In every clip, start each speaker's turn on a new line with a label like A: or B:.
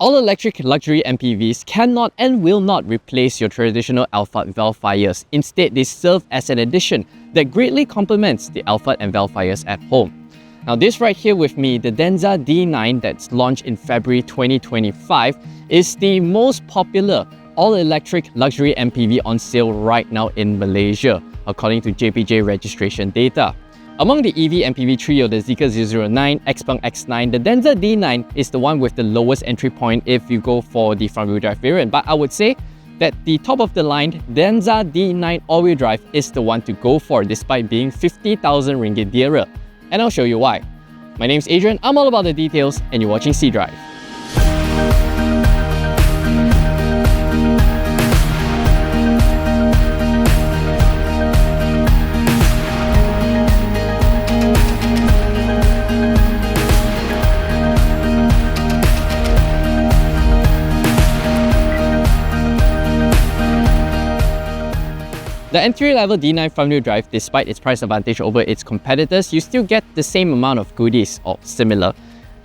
A: All-electric luxury MPVs cannot and will not replace your traditional Alphard Vellfires. Instead, they serve as an addition that greatly complements the Alphard and Vellfires at home. Now this right here with me, the Denza D9 that's launched in February 2025, is the most popular all-electric luxury MPV on sale right now in Malaysia, according to JPJ registration data. Among the EV MPV trio, the Zeekr 009, Xpeng X9, the Denza D9 is the one with the lowest entry point if you go for the front-wheel drive variant. But I would say that the top of the line, Denza D9 all-wheel drive is the one to go for despite being 50,000 ringgit dearer. And I'll show you why. My name's Adrian, I'm all about the details, and you're watching cDrive. The entry-level D9 front-wheel drive, despite its price advantage over its competitors, you still get the same amount of goodies, or similar.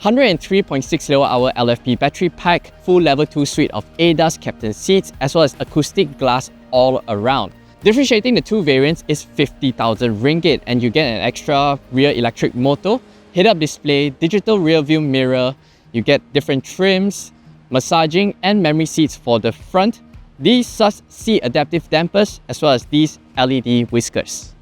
A: 103.6 kWh LFP battery pack, full level 2 suite of ADAS captain seats, as well as acoustic glass all around. Differentiating the two variants is 50,000 ringgit, and you get an extra rear electric motor, head-up display, digital rear view mirror, you get different trims, massaging and memory seats for the front, DiSus-C adaptive dampers, as well as these LED whiskers.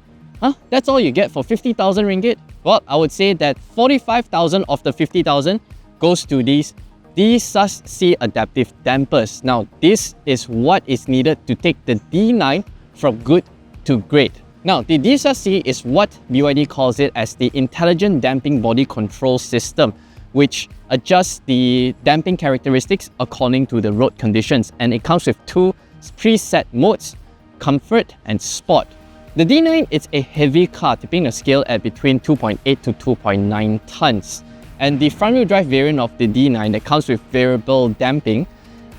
A: That's all you get for 50,000 ringgit? Well, I would say that 45,000 of the 50,000 goes to these DiSus-C adaptive dampers. Now, this is what is needed to take the D9 from good to great. Now, the DiSus-C is what BYD calls it as the intelligent damping body control system, which adjusts the damping characteristics according to the road conditions, and it comes with two preset modes, Comfort and Sport. The D9 is a heavy car, tipping the scale at between 2.8 to 2.9 tons. And the front-wheel drive variant of the D9 that comes with variable damping,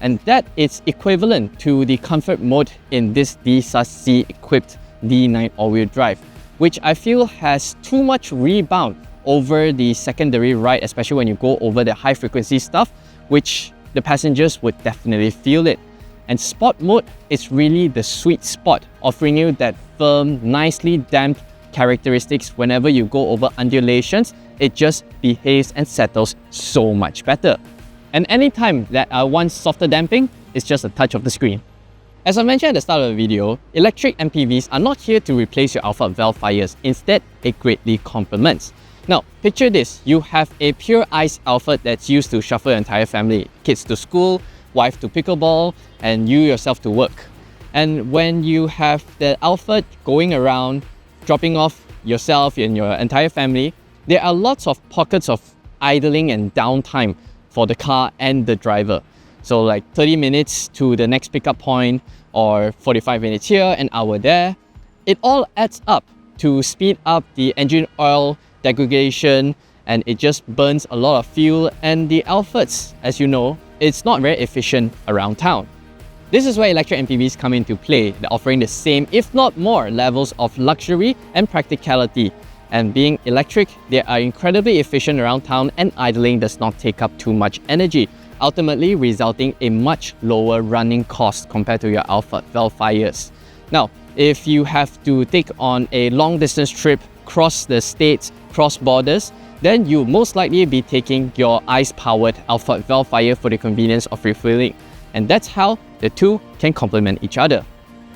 A: and that is equivalent to the Comfort mode in this DiSus-C equipped D9 all-wheel drive, which I feel has too much rebound over the secondary ride, especially when you go over the high frequency stuff, which the passengers would definitely feel it. And Sport mode is really the sweet spot, offering you that firm, nicely damped characteristics whenever you go over undulations. It just behaves and settles so much better. And anytime that I want softer damping, it's just a touch of the screen. As I mentioned at the start of the video, electric MPVs are not here to replace your Alphard Vellfires. Instead, it greatly complements. Now, picture this. You have a pure ICE Alphard that's used to chauffeur your entire family, kids to school, wife to pickleball, and you yourself to work. And when you have the Alphard going around, dropping off yourself and your entire family, there are lots of pockets of idling and downtime for the car and the driver. So like 30 minutes to the next pickup point, or 45 minutes here, an hour there. It all adds up to speed up the engine oil degradation, and it just burns a lot of fuel. And the Alphards, as you know, it's not very efficient around town. This is where electric MPVs come into play. They're offering the same, if not more, levels of luxury and practicality. And being electric, they are incredibly efficient around town, and idling does not take up too much energy, ultimately resulting in much lower running costs compared to your Alphard Vellfires. Now, if you have to take on a long distance trip, cross the states, cross borders, then you'll most likely be taking your ICE-powered Alphard Vellfire for the convenience of refueling. And that's how the two can complement each other.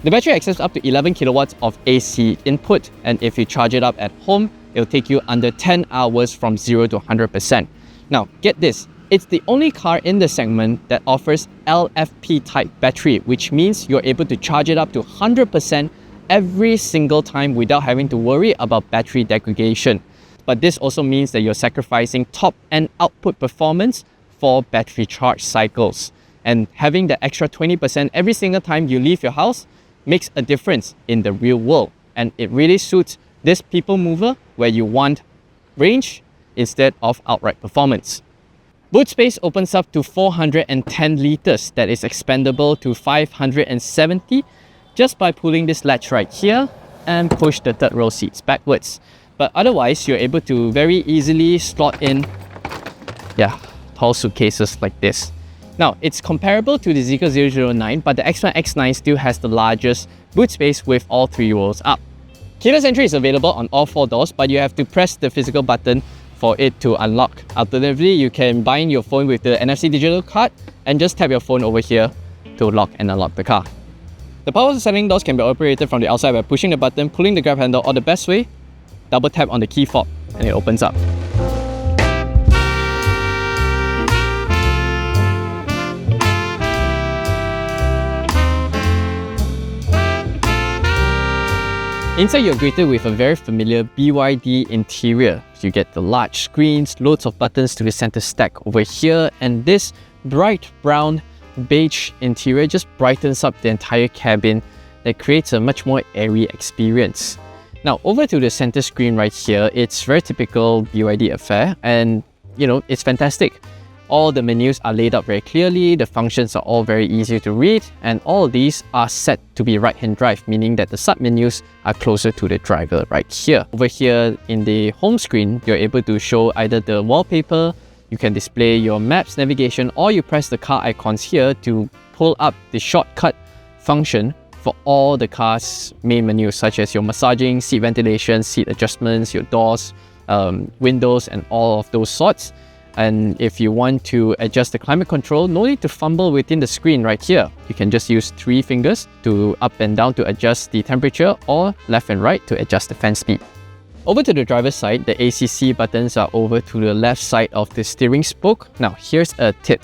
A: The battery accepts up to 11 kilowatts of AC input, and if you charge it up at home, it'll take you under 10 hours from 0 to 100%. Now, get this. It's the only car in the segment that offers LFP type battery, which means you're able to charge it up to 100% every single time without having to worry about battery degradation. But this also means that you're sacrificing top-end output performance for battery charge cycles. And having the extra 20% every single time you leave your house makes a difference in the real world. And it really suits this people mover where you want range instead of outright performance. Boot space opens up to 410 liters that is expandable to 570 just by pulling this latch right here and push the third row seats backwards. But otherwise, you're able to very easily slot in tall suitcases like this. Now, it's comparable to the Zeekr 009, but the X1 X9 still has the largest boot space with all 3 rows up. Keyless entry is available on all 4 doors, but you have to press the physical button for it to unlock. Alternatively, you can bind your phone with the NFC digital card and just tap your phone over here to lock and unlock the car. The power sliding doors can be operated from the outside by pushing the button, pulling the grab handle, or the best way, double tap on the key fob and it opens up. Inside, you're greeted with a very familiar BYD interior. You get the large screens, loads of buttons to the center stack over here, and this bright brown beige interior just brightens up the entire cabin that creates a much more airy experience. Now, over to the center screen right here, it's very typical BYD affair, and it's fantastic. All the menus are laid out very clearly, the functions are all very easy to read, and all of these are set to be right-hand drive, meaning that the sub-menus are closer to the driver right here. Over here in the home screen, you're able to show either the wallpaper, you can display your maps, navigation, or you press the car icons here to pull up the shortcut function for all the car's main menus, such as your massaging, seat ventilation, seat adjustments, your doors, windows, and all of those sorts. And if you want to adjust the climate control, no need to fumble within the screen right here. You can just use 3 fingers to up and down to adjust the temperature, or left and right to adjust the fan speed. Over to the driver's side, the ACC buttons are over to the left side of the steering spoke. Now, here's a tip,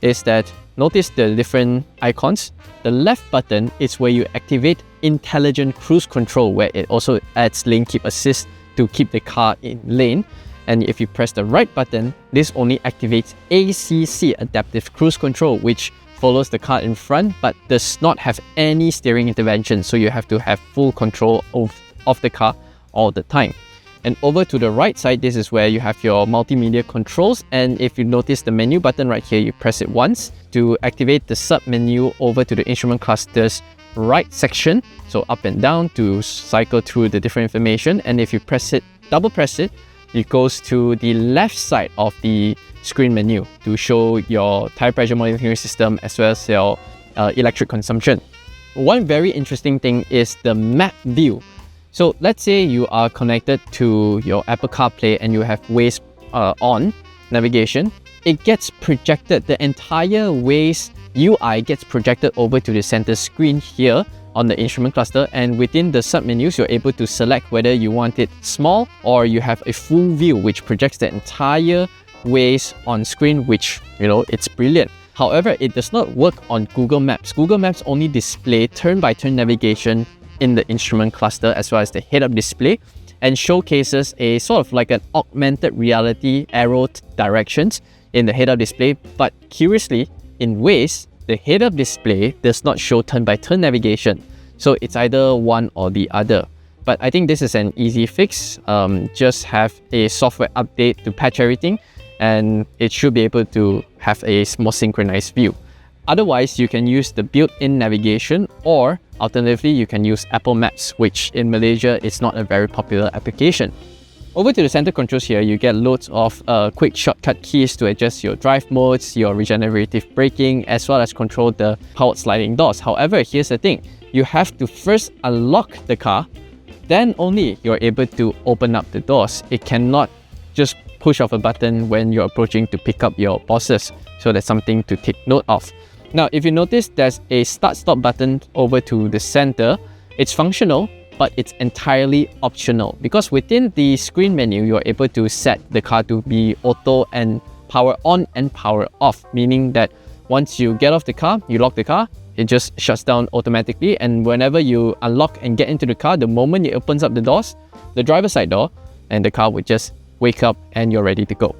A: is that notice the different icons. The left button is where you activate intelligent cruise control, where it also adds lane keep assist to keep the car in lane. And if you press the right button, this only activates ACC, adaptive cruise control, which follows the car in front but does not have any steering intervention, so you have to have full control of the car all the time. And over to the right side, this is where you have your multimedia controls, and if you notice the menu button right here, you press it once to activate the sub menu over to the instrument cluster's right section, so up and down to cycle through the different information. And if you press it, double press it, it goes to the left side of the screen menu to show your tire pressure monitoring system as well as your electric consumption. One very interesting thing is the map view. So let's say you are connected to your Apple CarPlay and you have Waze on navigation. It gets projected, the entire Waze UI gets projected over to the center screen here on the instrument cluster, and within the sub-menus, you're able to select whether you want it small or you have a full view, which projects the entire Waze on screen, which, it's brilliant. However, it does not work on Google Maps. Google Maps only display turn-by-turn navigation in the instrument cluster as well as the head-up display, and showcases a sort of like an augmented reality arrow directions in the head-up display. But curiously, in Waze, the head-up display does not show turn-by-turn navigation, so it's either one or the other. But I think this is an easy fix. Just have a software update to patch everything, and it should be able to have a more synchronized view. Otherwise, you can use the built-in navigation, or alternatively, you can use Apple Maps, which in Malaysia is not a very popular application. Over to the center controls here, you get loads of quick shortcut keys to adjust your drive modes, your regenerative braking, as well as control the powered sliding doors. However, here's the thing, you have to first unlock the car, then only you're able to open up the doors. It cannot just push off a button when you're approaching to pick up your bosses. So that's something to take note of. Now, if you notice, there's a start-stop button over to the center. It's functional, but it's entirely optional, because within the screen menu, you're able to set the car to be auto and power on and power off, meaning that once you get off the car, you lock the car, it just shuts down automatically, and whenever you unlock and get into the car, the moment it opens up the doors, the driver's side door, and the car would just wake up and you're ready to go.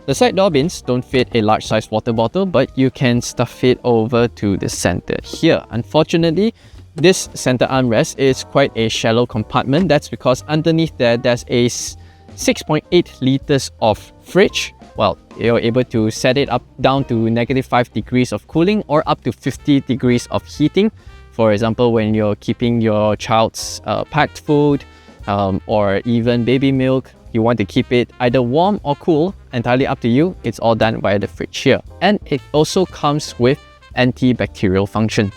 A: The side door bins don't fit a large size water bottle, but you can stuff it over to the center here. Unfortunately, this center armrest is quite a shallow compartment. That's because underneath there's a 6.8 liters of fridge. Well, you're able to set it up down to -5 degrees of cooling or up to 50 degrees of heating. For example, when you're keeping your child's packed food or even baby milk, You want to keep it either warm or cool, entirely up to you. It's all done via the fridge here. And it also comes with antibacterial function.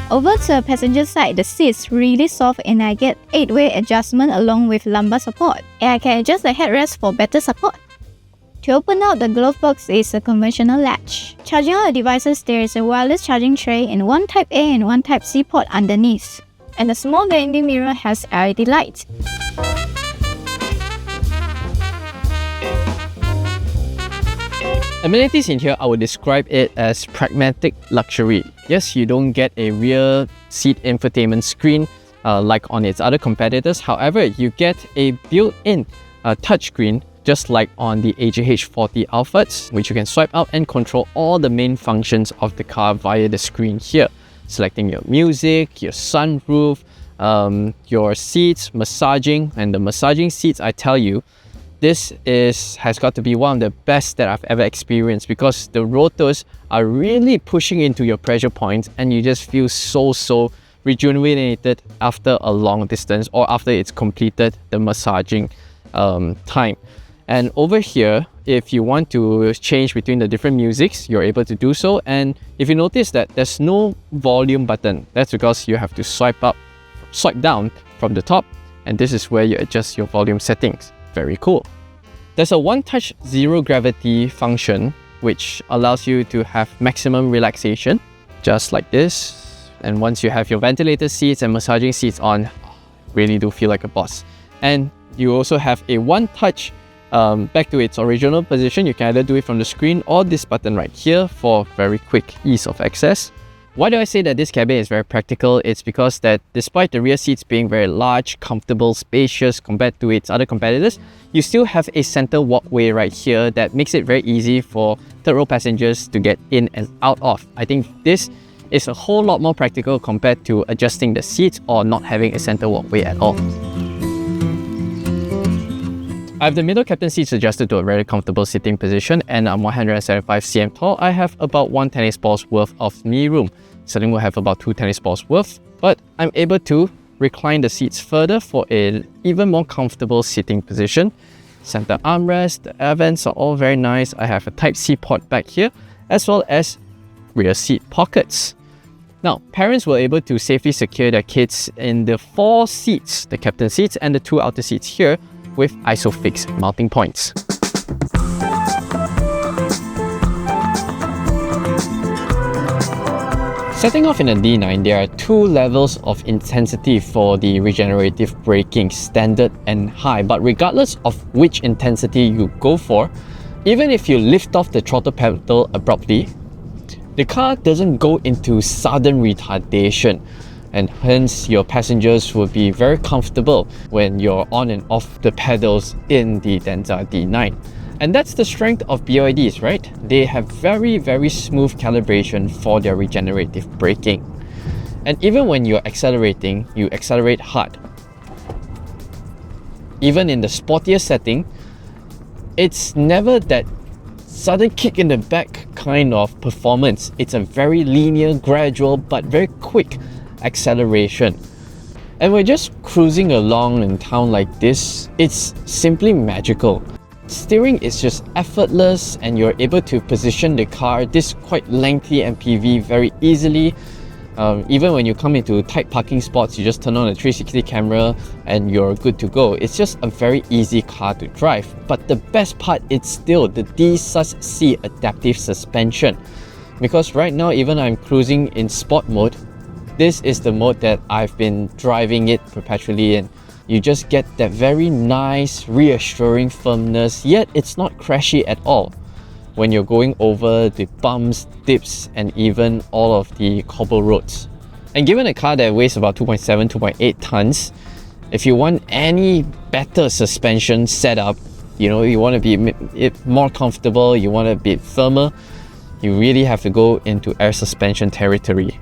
B: Over to the passenger side, the seat's really soft and I get 8-way adjustment along with lumbar support. And I can adjust the headrest for better support. To open out the glove box is a conventional latch. Charging all the devices, there is a wireless charging tray and one Type A and one Type C port underneath. And the small vanity mirror has LED lights.
A: Amenities in here, I would describe it as pragmatic luxury. Yes, you don't get a rear seat infotainment screen like on its other competitors. However, you get a built-in touchscreen just like on the AJH40 Alphards, which you can swipe out and control all the main functions of the car via the screen here. Selecting your music, your sunroof, your seats, massaging, and the massaging seats, I tell you, this has got to be one of the best that I've ever experienced because the rotors are really pushing into your pressure points and you just feel so rejuvenated after a long distance or after it's completed the massaging time. And over here, if you want to change between the different musics, you're able to do so. And if you notice that there's no volume button, that's because you have to swipe down from the top, and this is where you adjust your volume settings. Very cool. There's a one-touch zero gravity function, which allows you to have maximum relaxation, just like this. And once you have your ventilator seats and massaging seats on, really do feel like a boss. And you also have a one-touch back to its original position. You can either do it from the screen or this button right here for very quick ease of access. Why do I say that this cabin is very practical? It's because that despite the rear seats being very large, comfortable, spacious compared to its other competitors, you still have a center walkway right here that makes it very easy for third row passengers to get in and out of. I think this is a whole lot more practical compared to adjusting the seats or not having a center walkway at all. I have the middle captain seats adjusted to a very comfortable sitting position and I'm 175 cm tall. I have about 1 tennis ball's worth of knee room. Sitting will have about 2 tennis balls worth, but I'm able to recline the seats further for an even more comfortable sitting position. Center armrest, the air vents are all very nice. I have a Type C port back here, as well as rear seat pockets. Now, parents were able to safely secure their kids in the 4 seats, the captain seats and the 2 outer seats here, with ISOFIX mounting points. Setting off in a D9, there are 2 levels of intensity for the regenerative braking, standard and high. But regardless of which intensity you go for, even if you lift off the throttle pedal abruptly, the car doesn't go into sudden retardation, and hence your passengers will be very comfortable when you're on and off the pedals in the Denza D9. And that's the strength of BYDs, right? They have very smooth calibration for their regenerative braking. And even when you're accelerating, you accelerate hard. Even in the sportier setting, it's never that sudden kick in the back kind of performance. It's a very linear, gradual, but very quick acceleration. And we're just cruising along in town like this. It's simply magical. Steering is just effortless and you're able to position the car, this quite lengthy MPV, very easily. Even when you come into tight parking spots, you just turn on a 360 camera and you're good to go. It's just a very easy car to drive. But the best part is still the DiSus-C adaptive suspension. Because right now, even I'm cruising in sport mode, this is the mode that I've been driving it perpetually, and you just get that very nice, reassuring firmness, yet it's not crashy at all when you're going over the bumps, dips, and even all of the cobble roads. And given a car that weighs about 2.7, 2.8 tons, if you want any better suspension setup, you want to be more comfortable, you want to be firmer, you really have to go into air suspension territory.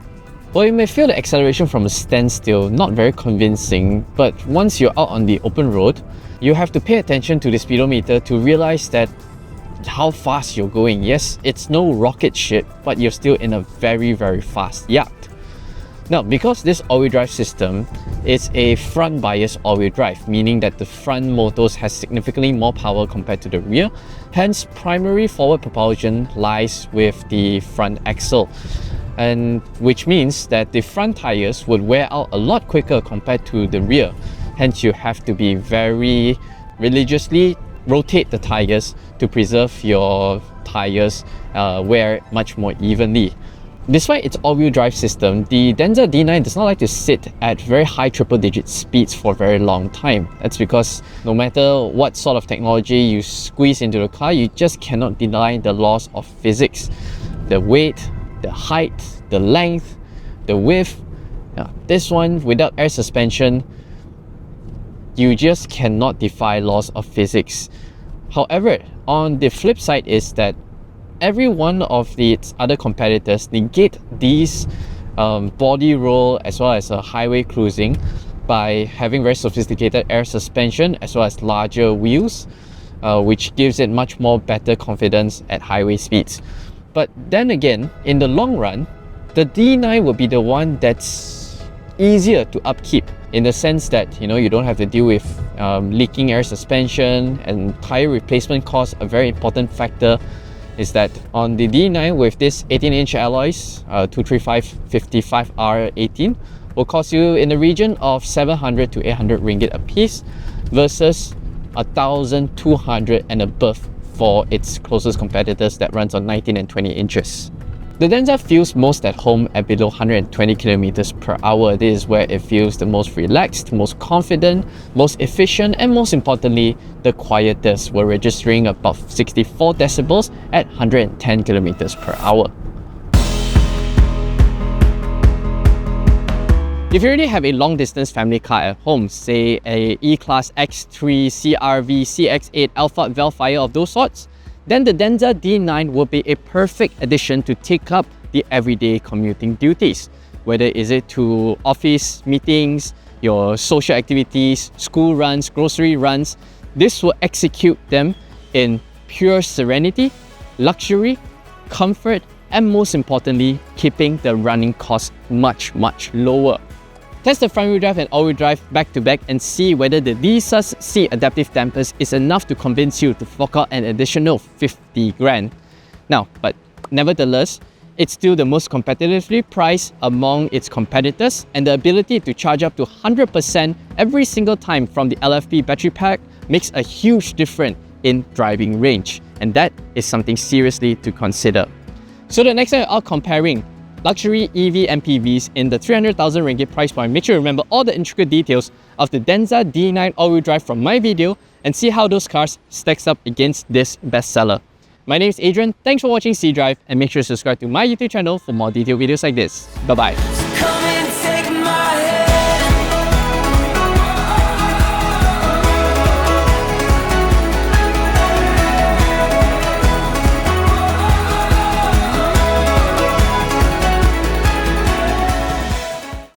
A: Well, you may feel the acceleration from a standstill not very convincing, but once you're out on the open road, you have to pay attention to the speedometer to realize that how fast you're going. Yes, it's no rocket ship, but you're still in a very fast yacht. Now, because this all-wheel drive system it's a front bias all-wheel drive, meaning that the front motors has significantly more power compared to the rear. Hence, primary forward propulsion lies with the front axle, and which means that the front tires would wear out a lot quicker compared to the rear. Hence, you have to be very religiously rotate the tires to preserve your tires wear much more evenly. Despite its all-wheel drive system, the Denza D9 does not like to sit at very high triple-digit speeds for a very long time. That's because no matter what sort of technology you squeeze into the car, you just cannot deny the laws of physics. The weight, the height, the length, the width. This one, without air suspension, you just cannot defy laws of physics. However, on the flip side is that every one of its other competitors negate these body roll as well as highway cruising by having very sophisticated air suspension as well as larger wheels, which gives it much more better confidence at highway speeds. But then again, in the long run, the D9 will be the one that's easier to upkeep, in the sense that you don't have to deal with leaking air suspension, and tire replacement costs. A very important factor is that on the D9 with this 18-inch alloys, 235/55R18 will cost you in the region of 700 to 800 ringgit a piece versus 1,200 and above for its closest competitors that runs on 19 and 20 inches. The Denza feels most at home at below 120 kilometers per hour. This is where it feels the most relaxed, most confident, most efficient, and most importantly, the quietest. We're registering about 64 decibels at 110 kilometers per hour. If you already have a long-distance family car at home, say a E-Class X3, CR-V, CX-8, Alphard, Vellfire, of those sorts, then the Denza D9 will be a perfect addition to take up the everyday commuting duties. Whether is it to office meetings, your social activities, school runs, grocery runs, this will execute them in pure serenity, luxury, comfort, and most importantly, keeping the running costs much lower. Test the front-wheel drive and all-wheel drive back-to-back and see whether the DiSus-C adaptive dampers is enough to convince you to fork out an additional 50 grand. Now, but nevertheless, it's still the most competitively priced among its competitors, and the ability to charge up to 100% every single time from the LFP battery pack makes a huge difference in driving range, and that is something seriously to consider. So the next time you're out comparing luxury EV MPVs in the 300,000 ringgit price point, make sure you remember all the intricate details of the Denza D9 all-wheel drive from my video and see how those cars stacks up against this bestseller. My name is Adrian, thanks for watching cDrive, and make sure to subscribe to my YouTube channel for more detailed videos like this. Bye bye.